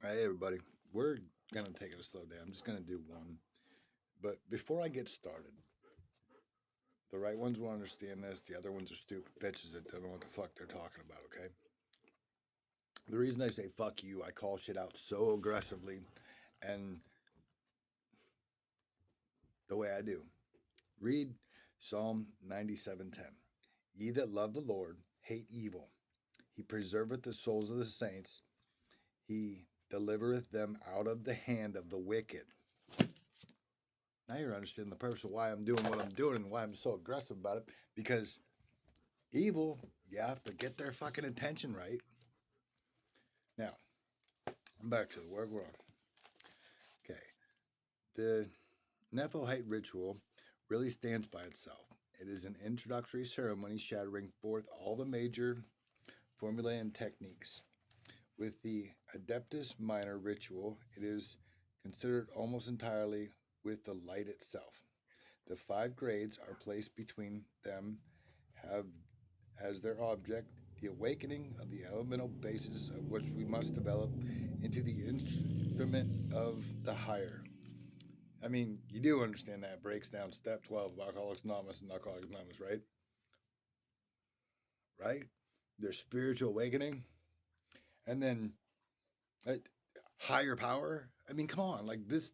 Hey, everybody. We're going to take it a slow day. I'm just going to do one. But before I get started, the right ones will understand this. The other ones are stupid bitches that don't know what the fuck they're talking about, okay? The reason I say fuck you, I call shit out so aggressively and the way I do. Read Psalm 97:10. Ye that love the Lord hate evil. He preserveth the souls of the saints. He delivereth them out of the hand of the wicked. Now you're understanding the purpose of why I'm doing what I'm doing and why I'm so aggressive about it. Because evil, you have to get their fucking attention right. Now, I'm back to the work we're on. Okay. The Nephilite ritual really stands by itself. It is an introductory ceremony shattering forth all the major formulae and techniques. With the Adeptus Minor ritual, it is considered almost entirely with the light itself. The 5 grades are placed between them, have as their object the awakening of the elemental basis of which we must develop into the instrument of the higher. I mean, you do understand that breaks down step 12 of Alcoholics Anonymous and Alcoholics Anonymous, right? Right? Their spiritual awakening. And then uh, higher power. I mean, come on. Like this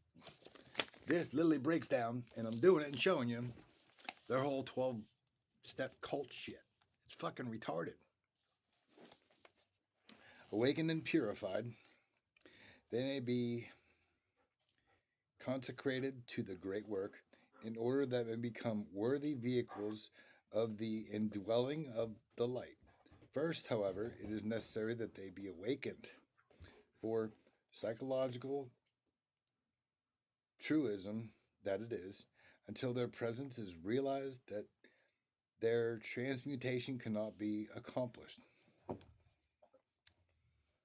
literally breaks down, and I'm doing it and showing you their whole 12-step cult shit. It's fucking retarded. Awakened and purified, they may be consecrated to the great work in order that they become worthy vehicles of the indwelling of the light. First, however, it is necessary that they be awakened for psychological truism that it is until their presence is realized that their transmutation cannot be accomplished.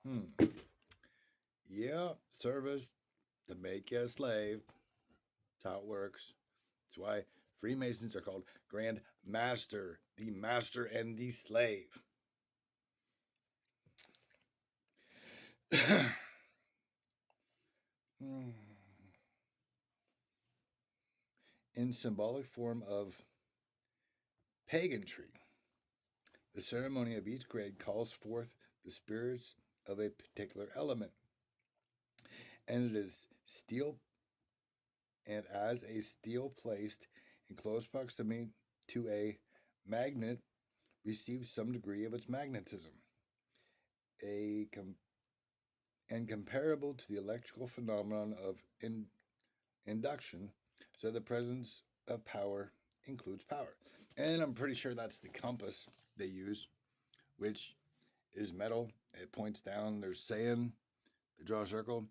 Hmm. Yeah, service to make you a slave. That's how it works. That's why Freemasons are called Grand Master, the master and the slave. In symbolic form of paganry, the ceremony of each grade calls forth the spirits of a particular element, and it is steel, and as a steel placed in close proximity to a magnet receives some degree of its magnetism, a and comparable to the electrical phenomenon of induction, so the presence of power includes power. And I'm pretty sure that's the compass they use, which is metal. It points down. There's sand. They draw a circle.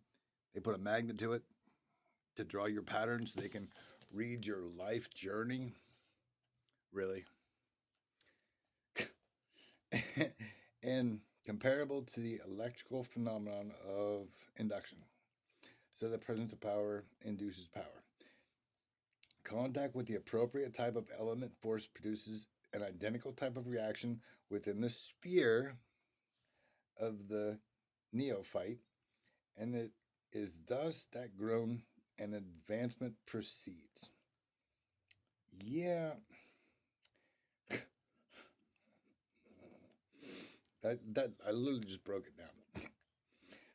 They put a magnet to it to draw your pattern so they can read your life journey. Really. And comparable to the electrical phenomenon of induction. So the presence of power induces power. Contact with the appropriate type of element force produces an identical type of reaction within the sphere of the neophyte, and it is thus that growth and advancement proceeds. Yeah, that I literally just broke it down.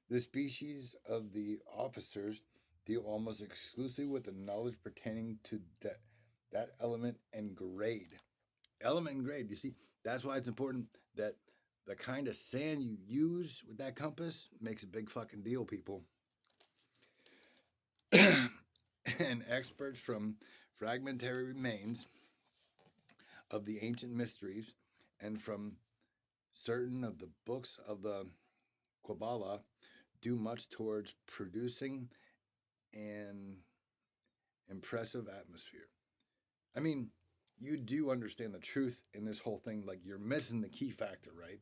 The species of the officers deal almost exclusively with the knowledge pertaining to that element and grade. Element and grade. You see, that's why it's important that the kind of sand you use with that compass makes a big fucking deal, people. And experts from fragmentary remains of the ancient mysteries and from certain of the books of the Kabbalah do much towards producing an impressive atmosphere. I mean, you do understand the truth in this whole thing. Like, you're missing the key factor, right?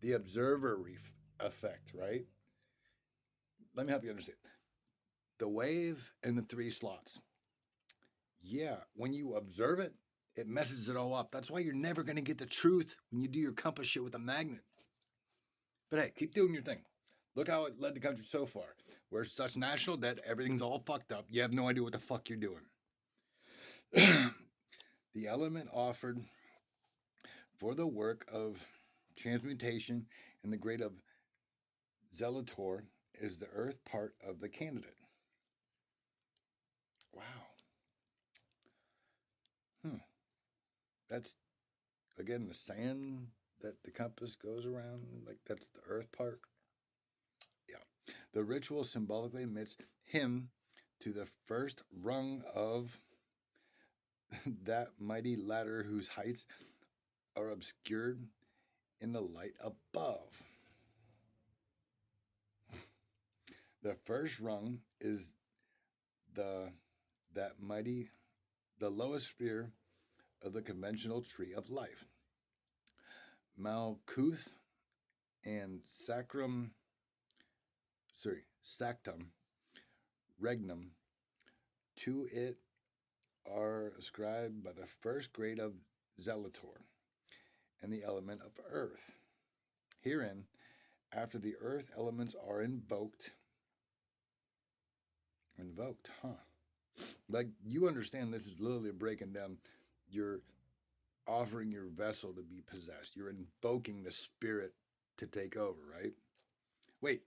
The observer effect, right? Let me help you understand. The wave and the 3 slots. Yeah, when you observe it, it messes it all up. That's why you're never going to get the truth when you do your compass shit with a magnet. But hey, keep doing your thing. Look how it led the country so far. We're such national debt, everything's all fucked up. You have no idea what the fuck you're doing. The element offered for the work of transmutation in the grade of Zelator is the earth part of the candidate. Wow. That's, again, the sand that the compass goes around, like that's the earth part. Yeah. The ritual symbolically admits him to the first rung of that mighty ladder whose heights are obscured in the light above. The first rung is the lowest sphere of the conventional tree of life. Malkuth and Sactum Regnum to it are ascribed by the first grade of Zelator and the element of earth. Herein, after the earth elements are invoked, like, you understand, this is literally breaking down. You're offering your vessel to be possessed. You're invoking the spirit to take over, right? Wait,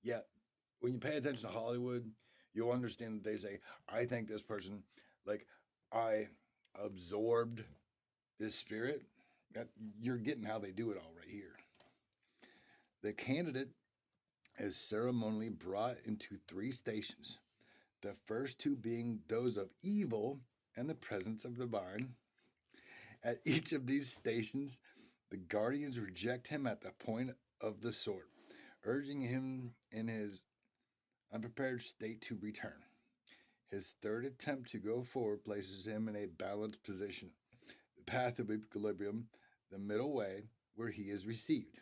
yeah. When you pay attention to Hollywood, you'll understand that they say, I think this person, like, I absorbed this spirit. You're getting how they do it all right here. The candidate is ceremonially brought into 3 stations, the first 2 being those of evil and the presence of the divine. At each of these stations, the guardians reject him at the point of the sword, urging him in his unprepared state to return. His third attempt to go forward places him in a balanced position, the path of equilibrium, the middle way where he is received.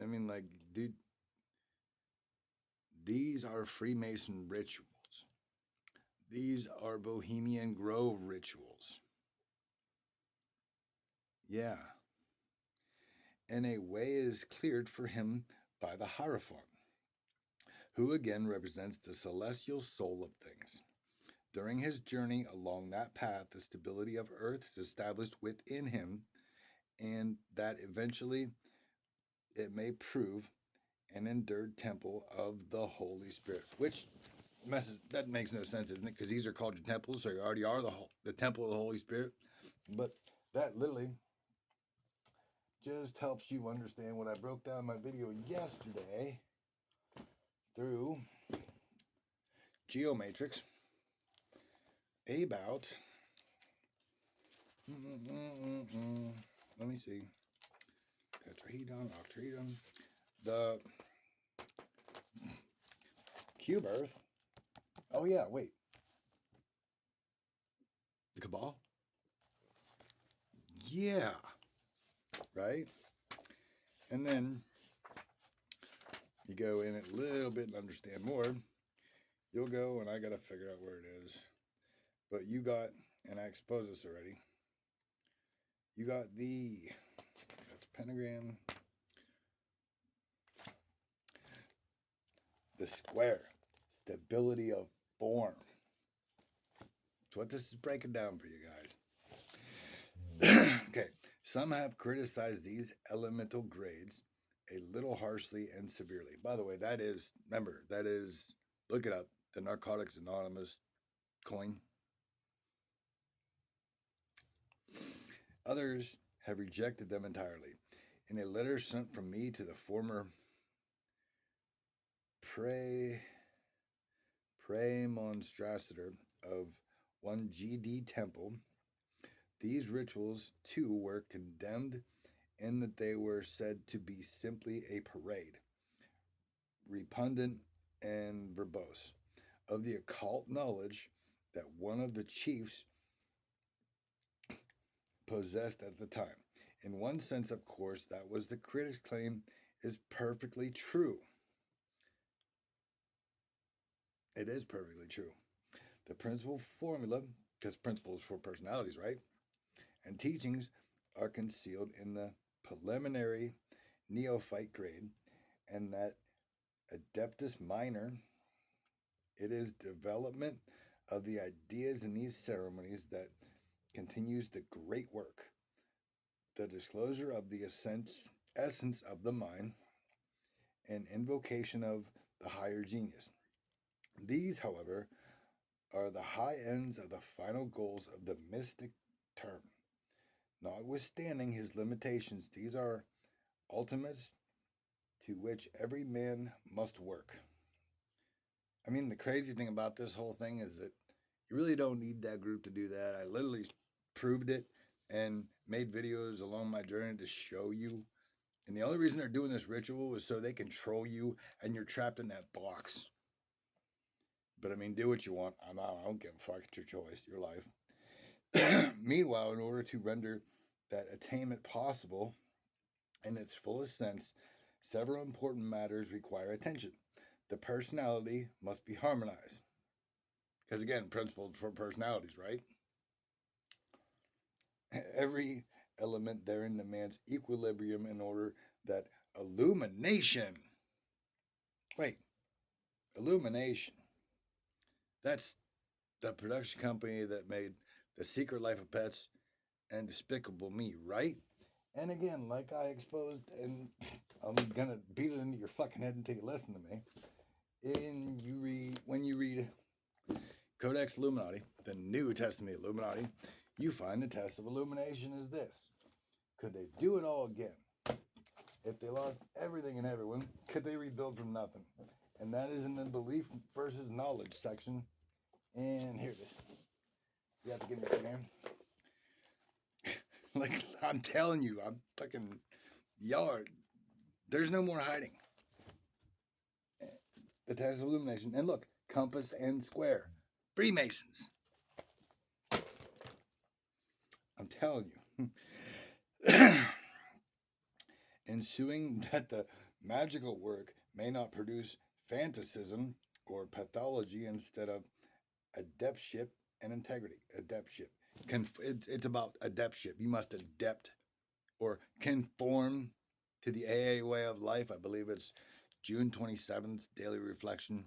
I mean, like, dude, these are Freemason rituals. These are Bohemian Grove rituals. Yeah. And a way is cleared for him by the Hierophant, who again represents the celestial soul of things. During his journey along that path, the stability of earth is established within him, and that eventually it may prove an endured temple of the Holy Spirit. Which that makes no sense, isn't it? Because these are called your temples, so you already are the temple of the Holy Spirit. But that literally just helps you understand what I broke down in my video yesterday through Geomatrix about let me see, tetrahedron, octahedron, the cube earth. Oh yeah, wait, the Cabal. Yeah, right. And then you go in it a little bit and understand more. You'll go, and I gotta figure out where it is. But you got, and I exposed this already. You got that's pentagram, the square, stability of form. That's what this is breaking down for you guys. Okay, some have criticized these elemental grades a little harshly and severely. By the way, remember, look it up, the Narcotics Anonymous coin. Others have rejected them entirely. In a letter sent from me to the former Premonstrator of 1 GD Temple, these rituals too were condemned in that they were said to be simply a parade, repugnant and verbose, of the occult knowledge that one of the chiefs possessed at the time. In one sense, of course, that was the critic's claim is perfectly true. It is perfectly true. The principal formula, because principles for personalities, right? And teachings are concealed in the preliminary neophyte grade, and that Adeptus Minor, it is development of the ideas in these ceremonies that continues the great work, the disclosure of the essence of the mind, and invocation of the higher genius. These, however, are the high ends of the final goals of the mystic term. Notwithstanding his limitations, these are ultimates to which every man must work. I mean, the crazy thing about this whole thing is that you really don't need that group to do that. I literally proved it and made videos along my journey to show you. And the only reason they're doing this ritual is so they control you and you're trapped in that box. But I mean, do what you want. I don't give a fuck. It's your choice, your life. Meanwhile, in order to render that attainment possible in its fullest sense, several important matters require attention. The personality must be harmonized. Because again, principles for personalities, right? Every element therein demands equilibrium in order that illumination. Wait, Illumination. That's the production company that made The Secret Life of Pets and Despicable Me, right? And again, like I exposed, and I'm gonna beat it into your fucking head until you listen to me. When you read Codex Illuminati, the New Testament Illuminati, you find the test of illumination is this: could they do it all again? If they lost everything and everyone, could they rebuild from nothing? And that is in the belief versus knowledge section. And here it is. You have to give me a second. Like I'm telling you, I'm fucking y'all are. There's no more hiding. The test of illumination, and look, compass and square, Freemasons. I'm telling you. Ensuing that the magical work may not produce fantasism or pathology instead of adeptship and integrity. Adeptship. It's about adeptship. You must adept or conform to the AA way of life. I believe it's June 27th, daily reflection.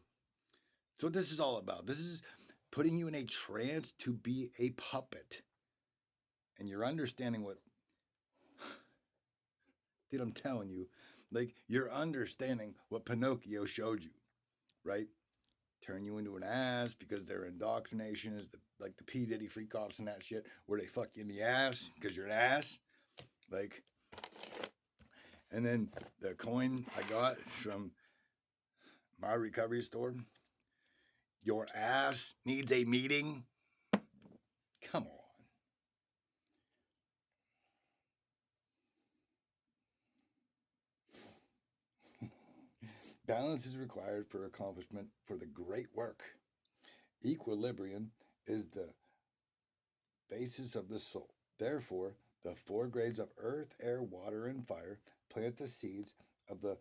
So, what this is all about. This is putting you in a trance to be a puppet. And you're understanding what. Dude, I'm telling you, like, you're understanding what Pinocchio showed you, right? Turn you into an ass because their indoctrination is like the P. Diddy free cops and that shit, where they fuck you in the ass because you're an ass. Like, and then the coin I got from my recovery store, your ass needs a meeting. Come on. Balance is required for accomplishment for the great work. Equilibrium is the basis of the soul. Therefore, the four grades of earth, air, water, and fire plant the seeds of the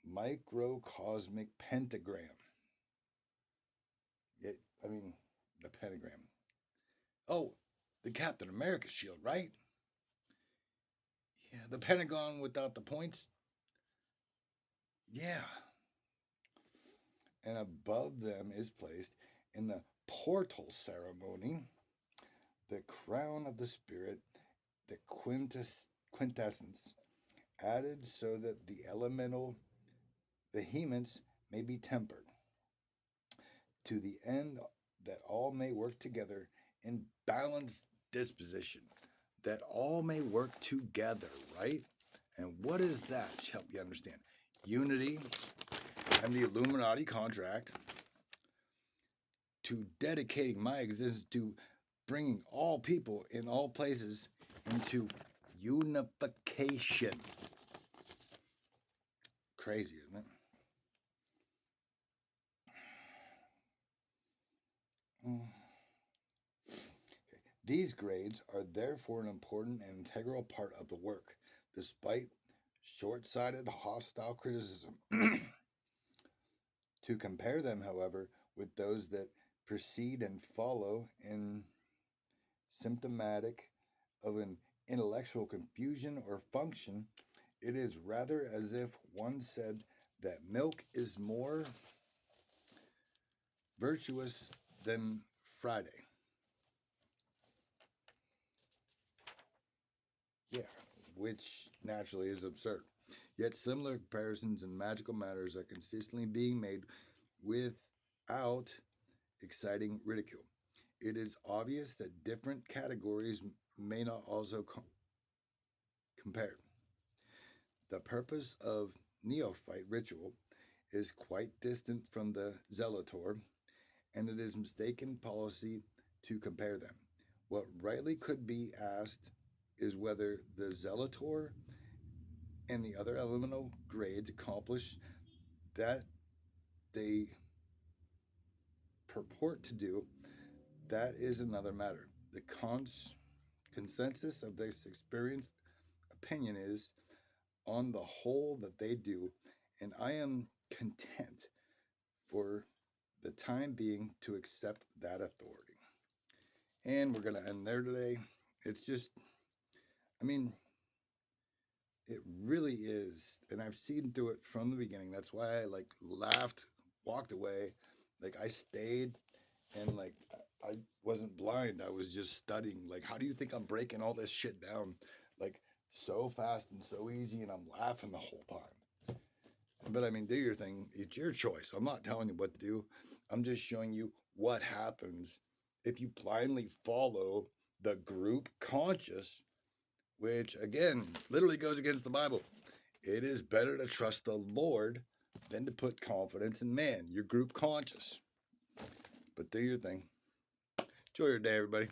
microcosmic pentagram. I mean, the pentagram. Oh, the Captain America shield, right? Yeah, the Pentagon without the points. Yeah. And above them is placed in the portal ceremony the crown of the spirit, the quintessence, added so that the elemental vehemence may be tempered, to the end that all may work together in balanced disposition, that all may work together, right? And what is that? To help you understand. Unity and the Illuminati contract to dedicating my existence to bringing all people in all places into unification. Crazy, isn't it? These grades are therefore an important and integral part of the work, despite short sighted, hostile criticism. To compare them, however, with those that precede and follow in symptomatic of an intellectual confusion or function, it is rather as if one said that milk is more virtuous than Friday. Yeah, which naturally is absurd. Yet similar comparisons in magical matters are consistently being made without exciting ridicule. It is obvious that different categories may not also compare. The purpose of neophyte ritual is quite distant from the zealotor, and it is mistaken policy to compare them. What rightly could be asked is whether the zealotor and the other elemental grades accomplish that they purport to do. That is another matter. The consensus of this experienced opinion is, on the whole, that they do, and I am content for the time being to accept that authority. And we're going to end there today. It's just, I mean, it really is. And I've seen through it from the beginning. That's why I like laughed, walked away. Like I stayed and like I wasn't blind. I was just studying. Like, how do you think I'm breaking all this shit down? Like so fast and so easy, and I'm laughing the whole time. But I mean, do your thing. It's your choice. I'm not telling you what to do. I'm just showing you what happens if you blindly follow the group conscious, which again literally goes against the Bible. It is better to trust the Lord than to put confidence in man. You're group conscious. But do your thing. Enjoy your day, everybody.